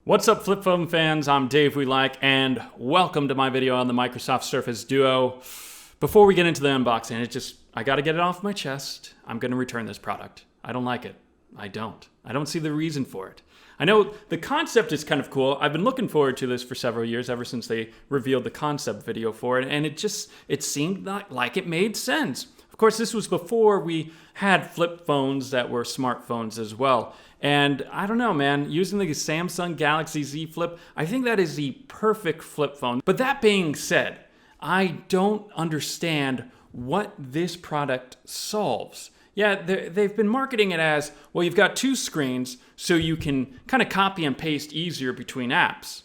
What's up, flip phone fans? I'm Dave We Like, and welcome to my video on the Microsoft Surface Duo. Before we get into the unboxing, I gotta get it off my chest. I'm gonna return this product. I don't like it. I don't see the reason for it. I know the concept is kind of cool. I've been looking forward to this for several years, ever since they revealed the concept video for it, and it seemed like it made sense. Of course, this was before we had flip phones that were smartphones as well. And I don't know, man, using the Samsung Galaxy Z Flip, I think that is the perfect flip phone. But that being said, I don't understand what this product solves. Yeah, they've been marketing it as, well, you've got two screens, so you can kind of copy and paste easier between apps.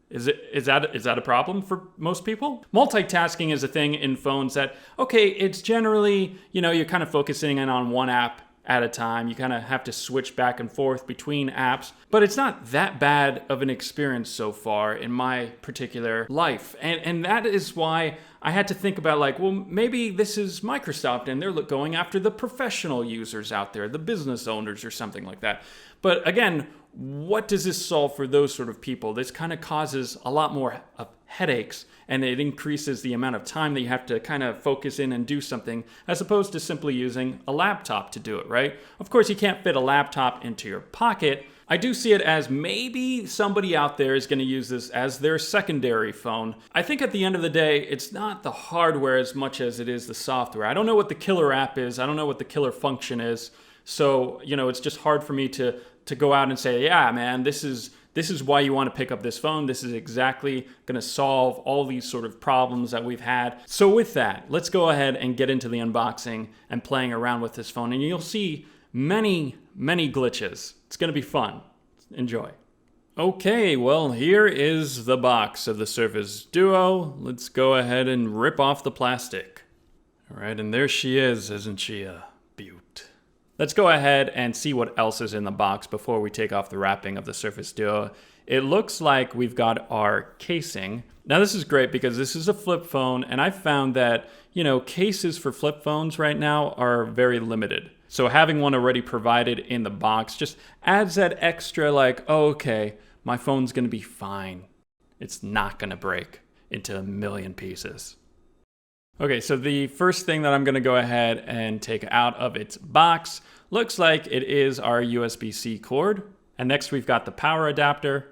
Is that a problem for most people? Multitasking is a thing in phones that, okay, it's generally, you're kind of focusing in on one app at a time. You kind of have to switch back and forth between apps, but it's not that bad of an experience so far in my particular life. And that is why I had to think about well, maybe this is Microsoft and they're going after the professional users out there, the business owners or something like that. But again, what does this solve for those sort of people? This kind of causes a lot more headaches, and it increases the amount of time that you have to kind of focus in and do something, as opposed to simply using a laptop to do it, right? Of course, you can't fit a laptop into your pocket. I do see it as maybe somebody out there is going to use this as their secondary phone. I think at the end of the day, it's not the hardware as much as it is the software. I don't know what the killer app is. I don't know what the killer function is. So, it's just hard for me to go out and say, yeah, man, this is why you want to pick up this phone. This is exactly going to solve all these sort of problems that we've had. So with that, let's go ahead and get into the unboxing and playing around with this phone. And you'll see many, many glitches. It's going to be fun. Enjoy. Okay, well, here is the box of the Surface Duo. Let's go ahead and rip off the plastic. All right, and there she is, isn't she a beaut? Let's go ahead and see what else is in the box before we take off the wrapping of the Surface Duo. It looks like we've got our casing. Now this is great because this is a flip phone, and I've found that, cases for flip phones right now are very limited. So having one already provided in the box just adds that extra oh, okay, my phone's gonna be fine. It's not gonna break into a million pieces. Okay, so the first thing that I'm gonna go ahead and take out of its box looks like it is our USB-C cord. And next we've got the power adapter.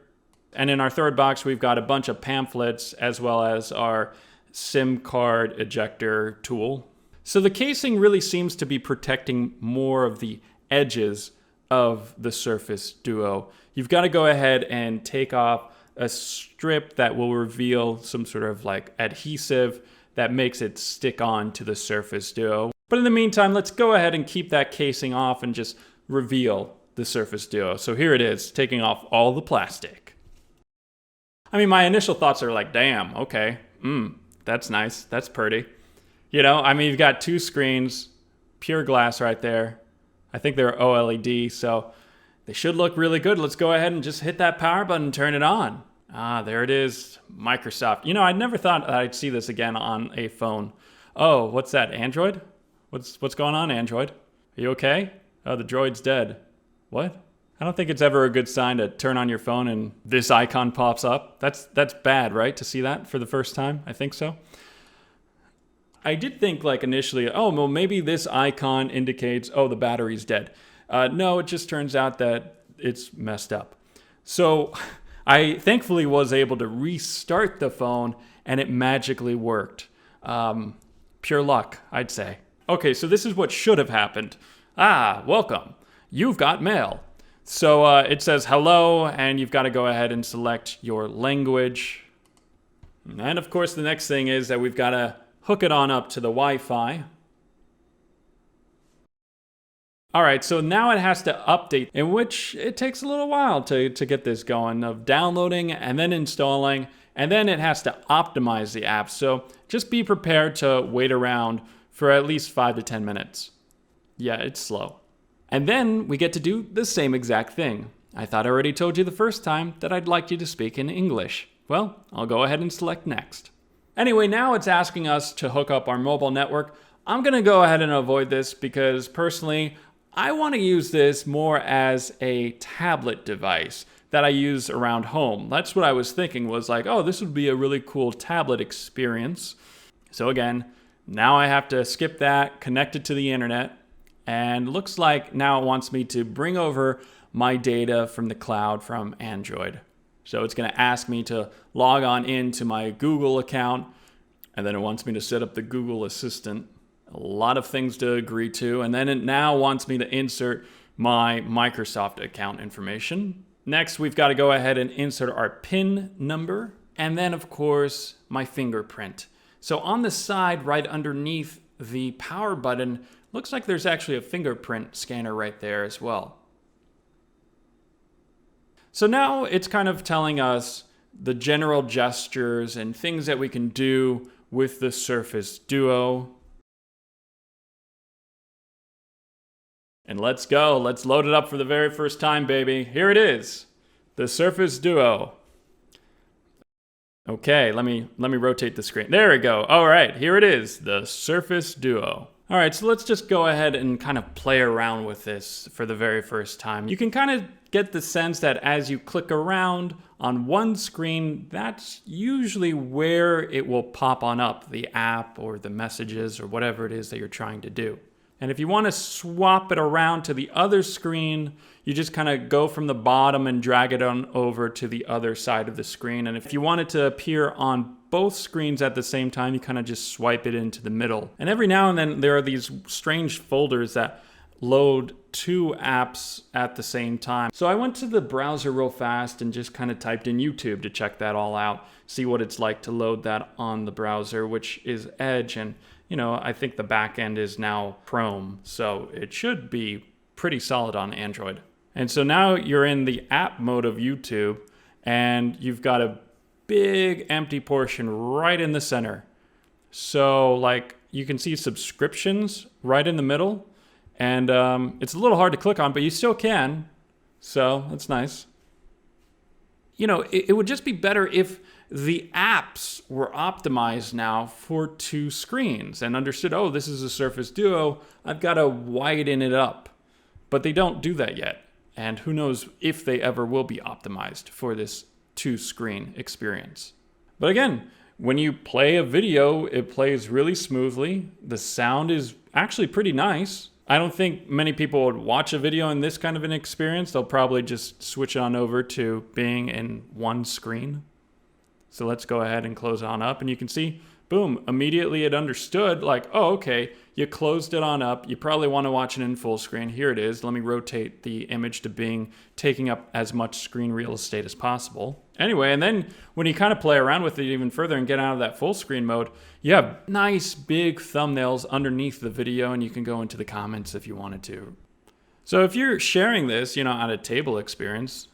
And in our third box, we've got a bunch of pamphlets as well as our SIM card ejector tool. So the casing really seems to be protecting more of the edges of the Surface Duo. You've got to go ahead and take off a strip that will reveal some sort of adhesive that makes it stick on to the Surface Duo. But in the meantime, let's go ahead and keep that casing off and just reveal the Surface Duo. So here it is, taking off all the plastic. I mean, my initial thoughts are damn, okay, that's nice, that's pretty. You've got two screens, pure glass right there. I think they're OLED, so they should look really good. Let's go ahead and just hit that power button and turn it on. Ah, there it is, Microsoft. I never thought I'd see this again on a phone. Oh, what's that, Android? What's going on, Android? Are you okay? Oh, the droid's dead. What? I don't think it's ever a good sign to turn on your phone and this icon pops up. That's bad, right? To see that for the first time? I think so. I did think initially, oh, well, maybe this icon indicates, oh, the battery's dead. No, it just turns out that it's messed up. So I thankfully was able to restart the phone and it magically worked. Pure luck, I'd say. Okay, so this is what should have happened. Ah, welcome. You've got mail. So it says hello, and you've got to go ahead and select your language. And of course, the next thing is that we've got to hook it on up to the Wi-Fi. All right, so now it has to update, in which it takes a little while to get this going, of downloading and then installing, and then it has to optimize the app. So just be prepared to wait around for at least 5 to 10 minutes. Yeah, it's slow. And then we get to do the same exact thing. I thought I already told you the first time that I'd like you to speak in English. Well, I'll go ahead and select next. Anyway, now it's asking us to hook up our mobile network. I'm gonna go ahead and avoid this because personally, I want to use this more as a tablet device that I use around home. That's what I was thinking, was like, oh, this would be a really cool tablet experience. So again, now I have to skip that, connect it to the internet, and looks like now it wants me to bring over my data from the cloud from Android. So it's going to ask me to log on into my Google account, and then it wants me to set up the Google Assistant. A lot of things to agree to, and then it now wants me to insert my Microsoft account information. Next, we've got to go ahead and insert our PIN number, and then of course, my fingerprint. So on the side, right underneath the power button, looks like there's actually a fingerprint scanner right there as well. So now it's kind of telling us the general gestures and things that we can do with the Surface Duo. And let's go. Let's load it up for the very first time, baby. Here it is, the Surface Duo. Okay, let me rotate the screen. There we go. All right, here it is, the Surface Duo. All right, so let's just go ahead and kind of play around with this for the very first time. You can kind of get the sense that as you click around on one screen, that's usually where it will pop on up, the app or the messages or whatever it is that you're trying to do. And if you want to swap it around to the other screen, you just kind of go from the bottom and drag it on over to the other side of the screen. And if you want it to appear on both screens at the same time, you kind of just swipe it into the middle. And every now and then there are these strange folders that load two apps at the same time. So I went to the browser real fast and just kind of typed in YouTube to check that all out, see what it's like to load that on the browser, which is Edge. And I think the back end is now Chrome, so it should be pretty solid on Android. And so now you're in the app mode of YouTube, and you've got a big empty portion right in the center. So like you can see subscriptions right in the middle, and it's a little hard to click on, but you still can. So that's nice. It would just be better if the apps were optimized now for two screens and understood, oh, this is a Surface Duo, I've got to widen it up. But they don't do that yet. And who knows if they ever will be optimized for this two-screen experience. But again, when you play a video, it plays really smoothly. The sound is actually pretty nice. I don't think many people would watch a video in this kind of an experience. They'll probably just switch on over to being in one screen. So let's go ahead and close on up, and you can see, boom, immediately it understood, like, oh, okay, you closed it on up. You probably want to watch it in full screen. Here it is. Let me rotate the image to being taking up as much screen real estate as possible. Anyway, and then when you kind of play around with it even further and get out of that full screen mode, you have nice big thumbnails underneath the video, and you can go into the comments if you wanted to. So if you're sharing this, on a table experience,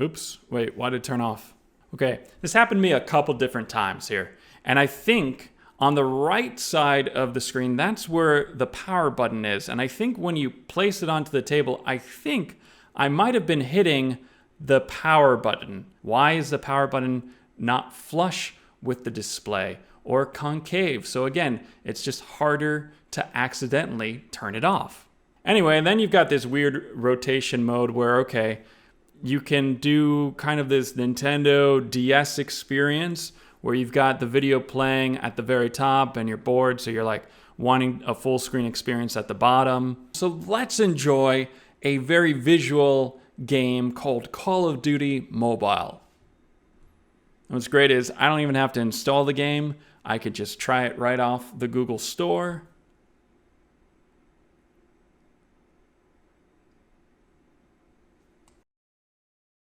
oops, wait, why did it turn off? Okay, this happened to me a couple different times here. And I think on the right side of the screen, that's where the power button is. And I think when you place it onto the table, I think I might have been hitting the power button. Why is the power button not flush with the display or concave? So again, it's just harder to accidentally turn it off. Anyway, and then you've got this weird rotation mode where, okay, you can do kind of this Nintendo DS experience where you've got the video playing at the very top and you're bored, so you're like wanting a full screen experience at the bottom. So let's enjoy a very visual game called Call of Duty Mobile. And what's great is I don't even have to install the game. I could just try it right off the Google Store.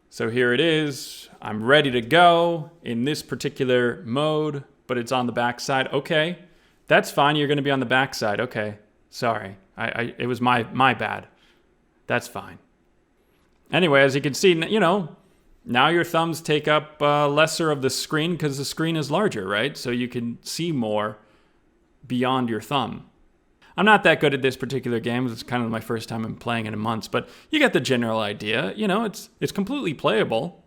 So here it is. I'm ready to go in this particular mode, but it's on the back side. Okay, that's fine. You're going to be on the back side. Okay, sorry. It was my bad. That's fine. Anyway, as you can see, now your thumbs take up lesser of the screen because the screen is larger, right? So you can see more beyond your thumb. I'm not that good at this particular game. It's kind of my first time I'm playing it in months, but you get the general idea. It's completely playable.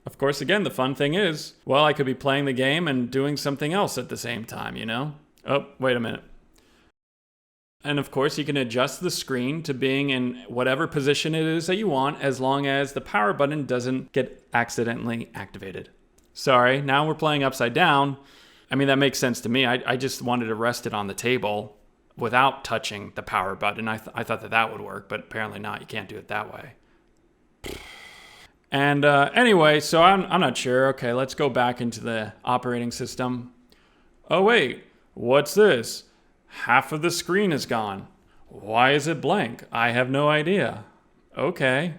Of course, again, the fun thing is, well, I could be playing the game and doing something else at the same time, you know? Oh, wait a minute. And of course, you can adjust the screen to being in whatever position it is that you want, as long as the power button doesn't get accidentally activated. Sorry, now we're playing upside down. I mean, that makes sense to me. I just wanted to rest it on the table without touching the power button. I thought that would work, but apparently not. You can't do it that way. And anyway, so I'm not sure. Okay, let's go back into the operating system. Oh wait, what's this? Half of the screen is gone. Why is it blank? I have no idea. Okay.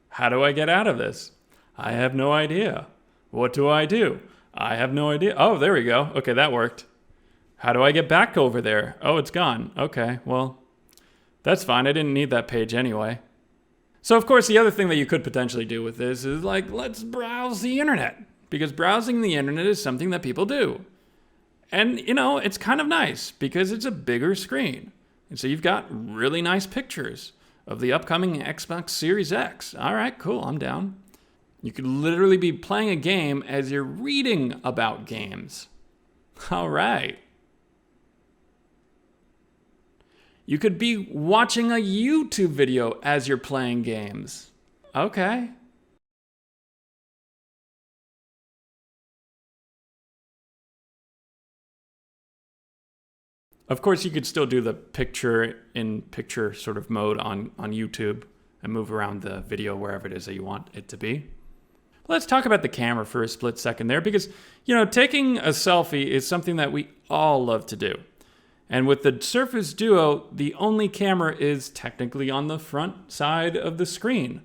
How do I get out of this? I have no idea. What do? I have no idea. Oh, there we go. Okay, that worked. How do I get back over there? Oh, it's gone. Okay, well, that's fine. I didn't need that page anyway. So, of course, the other thing that you could potentially do with this is like, let's browse the internet. Because browsing the internet is something that people do. And, you know, it's kind of nice because it's a bigger screen. And so you've got really nice pictures of the upcoming Xbox Series X. All right, cool, I'm down. You could literally be playing a game as you're reading about games. All right. You could be watching a YouTube video as you're playing games. Okay. Of course, you could still do the picture-in-picture sort of mode on YouTube and move around the video wherever it is that you want it to be. Let's talk about the camera for a split second there because, you know, taking a selfie is something that we all love to do. And with the Surface Duo, the only camera is technically on the front side of the screen.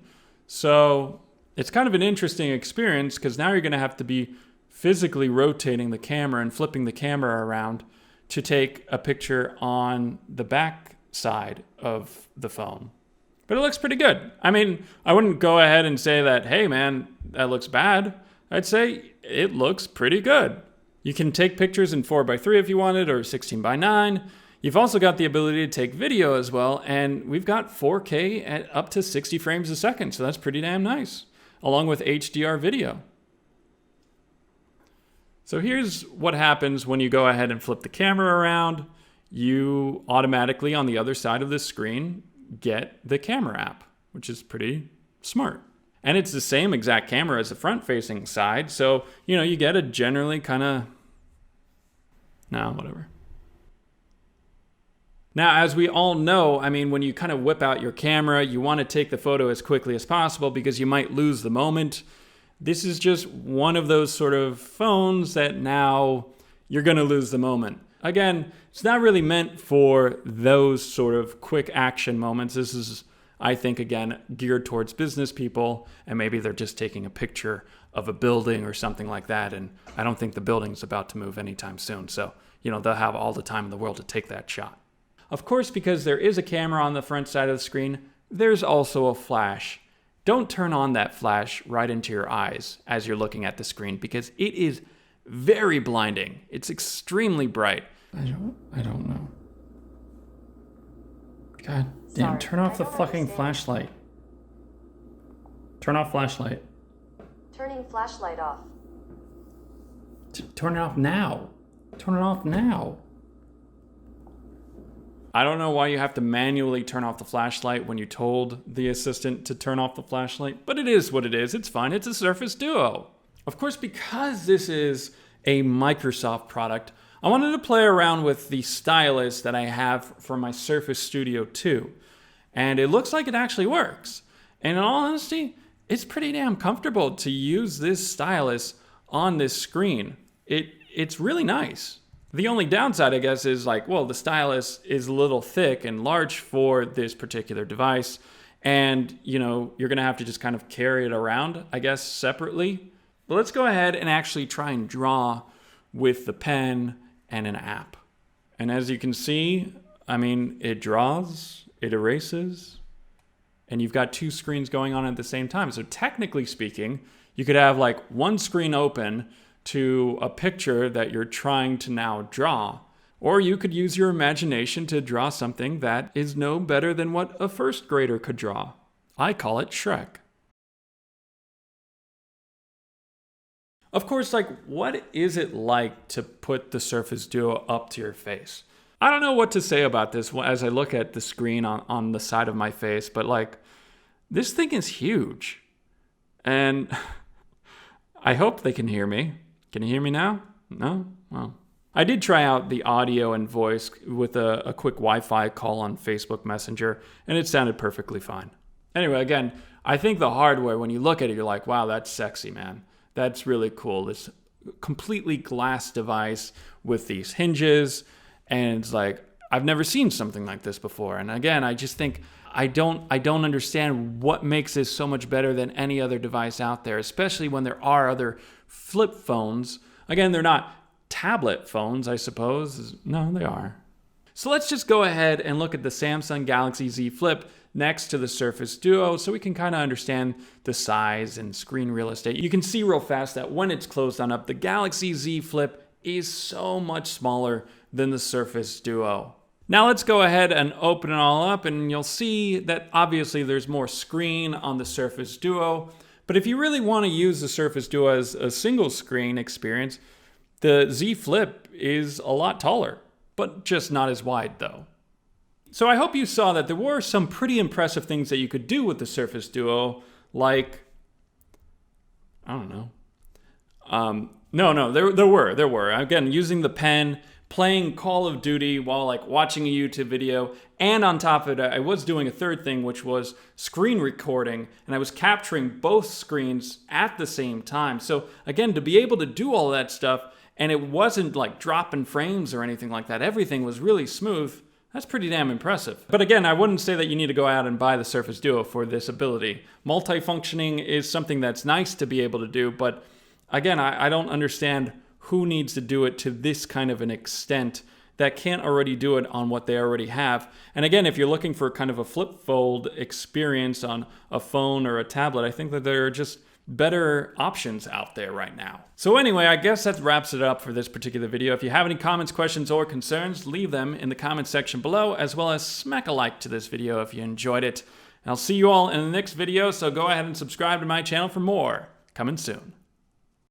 So it's kind of an interesting experience because now you're going to have to be physically rotating the camera and flipping the camera around to take a picture on the back side of the phone. But it looks pretty good. I mean, I wouldn't go ahead and say that, hey man, that looks bad. I'd say it looks pretty good. You can take pictures in 4:3 if you wanted, or 16:9. You've also got the ability to take video as well, and we've got 4K at up to 60 frames a second, so that's pretty damn nice, along with HDR video. So here's what happens when you go ahead and flip the camera around. You automatically, on the other side of the screen, get the camera app, which is pretty smart. And it's the same exact camera as the front-facing side, so, you know, you get a generally kind of... No, whatever. Now, as we all know, I mean, when you kind of whip out your camera, you want to take the photo as quickly as possible because you might lose the moment. This is just one of those sort of phones that now you're going to lose the moment. Again, it's not really meant for those sort of quick action moments. This is, I think, again, geared towards business people, and maybe they're just taking a picture of a building or something like that, and I don't think the building's about to move anytime soon. So, you know, they'll have all the time in the world to take that shot. Of course, because there is a camera on the front side of the screen, there's also a flash. Don't turn on that flash right into your eyes as you're looking at the screen because it is very blinding. It's extremely bright. I don't know. God damn, turn off the fucking flashlight. Turn off flashlight. Turning flashlight off. Turn it off now. Turn it off now. I don't know why you have to manually turn off the flashlight when you told the assistant to turn off the flashlight, but it is what it is. It's fine. It's a Surface Duo. Of course, because this is a Microsoft product, I wanted to play around with the stylist that I have for my Surface Studio 2. And it looks like it actually works. And in all honesty, it's pretty damn comfortable to use this stylus on this screen. It's really nice. The only downside, I guess, is like, well, the stylus is a little thick and large for this particular device. And, you know, you're going to have to just kind of carry it around, I guess, separately. But let's go ahead and actually try and draw with the pen and an app. And as you can see, I mean, it draws, it erases, and you've got two screens going on at the same time. So technically speaking, you could have like one screen open to a picture that you're trying to now draw. Or you could use your imagination to draw something that is no better than what a first grader could draw. I call it Shrek. Of course, like, what is it like to put the Surface Duo up to your face? I don't know what to say about this as I look at the screen on the side of my face, but like, this thing is huge. And I hope they can hear me. Can you hear me now? No? Well, I did try out the audio and voice with a quick Wi-Fi call on Facebook Messenger, and it sounded perfectly fine. Anyway, again, I think the hardware, when you look at it, you're like, wow, that's sexy, man. That's really cool. This completely glass device with these hinges, and it's like, I've never seen something like this before. And again, I just think I don't understand what makes this so much better than any other device out there, especially when there are other flip phones. Again, they're not tablet phones, I suppose. No, they are. So let's just go ahead and look at the Samsung Galaxy Z Flip next to the Surface Duo so we can kind of understand the size and screen real estate. You can see real fast that when it's closed on up, the Galaxy Z Flip is so much smaller than the Surface Duo. Now let's go ahead and open it all up, and you'll see that obviously there's more screen on the Surface Duo. But if you really want to use the Surface Duo as a single screen experience, the Z Flip is a lot taller, but just not as wide though. So I hope you saw that there were some pretty impressive things that you could do with the Surface Duo, like, I don't know. There were. Again, using the pen, playing Call of Duty while like watching a YouTube video, and on top of it, I was doing a third thing, which was screen recording, and I was capturing both screens at the same time. So again, to be able to do all that stuff, and it wasn't like dropping frames or anything like that, everything was really smooth. That's pretty damn impressive. But again, I wouldn't say that you need to go out and buy the Surface Duo for this ability. Multifunctioning is something that's nice to be able to do, but again, I don't understand who needs to do it to this kind of an extent that can't already do it on what they already have. And again, if you're looking for kind of a flip fold experience on a phone or a tablet, I think that there are just better options out there right now. So anyway, I guess that wraps it up for this particular video. If you have any comments, questions, or concerns, leave them in the comments section below, as well as smack a like to this video if you enjoyed it. And I'll see you all in the next video, so go ahead and subscribe to my channel for more coming soon.